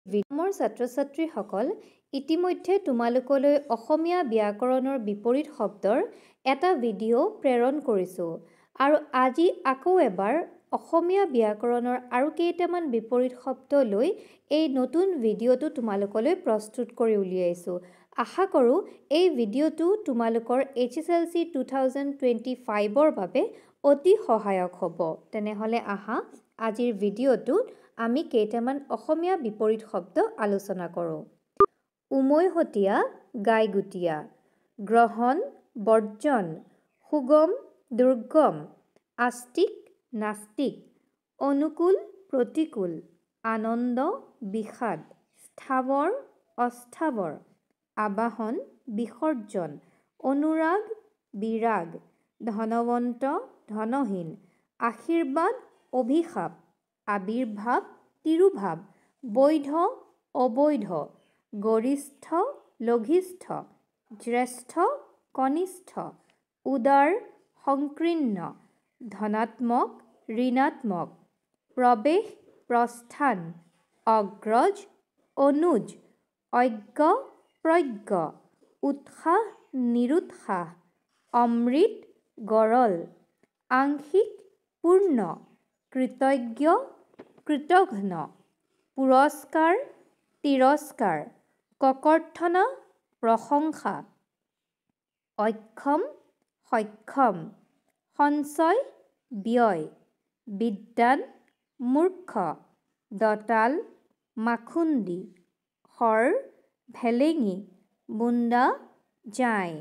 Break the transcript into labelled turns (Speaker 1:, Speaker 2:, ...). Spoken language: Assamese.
Speaker 1: মোৰ ছাত্ৰ-ছাত্ৰীসকল ইতিমধ্যে তোমালোকলৈ অসমীয়া ব্যাকৰণৰ বিপৰীত শব্দৰ এটা ভিডিঅ' প্ৰেৰণ কৰিছোঁ আৰু আজি আকৌ এবাৰ অসমীয়া ব্যাকৰণৰ আৰু কেইটামান বিপৰীত শব্দ লৈ এই নতুন ভিডিঅ'টো তোমালোকলৈ প্ৰস্তুত কৰি উলিয়াইছোঁ। আশা কৰোঁ এই ভিডিঅ'টো তোমালোকৰ HSLC 2025ৰ বাবে অতি সহায়ক হ'ব। তেনেহ'লে আহা আজিৰ ভিডিঅ'টোত আমি কেইটামান অসমীয়া বিপৰীত শব্দ আলোচনা কৰোঁ। উমৈহতীয়া, গাইগুটীয়া, গ্ৰহণ, বৰ্জন, সুগম, দুৰ্গম, আস্তিক, নাস্তিক, অনুকূল, প্ৰতিকূল, আনন্দ, বিষাদ, স্থাৱৰ, অস্থাৱৰ, আবাহন, বিসৰ্জন, অনুৰাগ, বিৰাগ, ধনৱন্ত, ধনহীন, আশীৰ্বাদ, অভিশাপ, আবিৰ্ভাৱ, তিৰোভাৱ, বৈধ, অবৈধ, গৰিষ্ঠ, লঘিষ্ঠ, জ্যেষ্ঠ, কনিষ্ঠ, উদাৰ, সংকীৰ্ণ, ধনাত্মক, ঋণাত্মক, প্ৰৱেশ, প্ৰস্থান, অগ্ৰজ, অনুজ, অজ্ঞ, প্ৰজ্ঞ, উৎসাহ, নিৰুৎসাহ, অমৃত, গৰল, আংশিক, পূৰ্ণ, কৃতজ্ঞ, কৃতঘ্ন, পুৰস্কাৰ, তিৰস্কাৰ, ককৰ্থনা, প্ৰশংসা, অক্ষম, সক্ষম, সঞ্চয়, ব্যয়, বিদ্বান, মূৰ্খ, দঁতাল, মাখুন্দী, শৰ, ভেলেঙী, বুন্দা, জাঁই।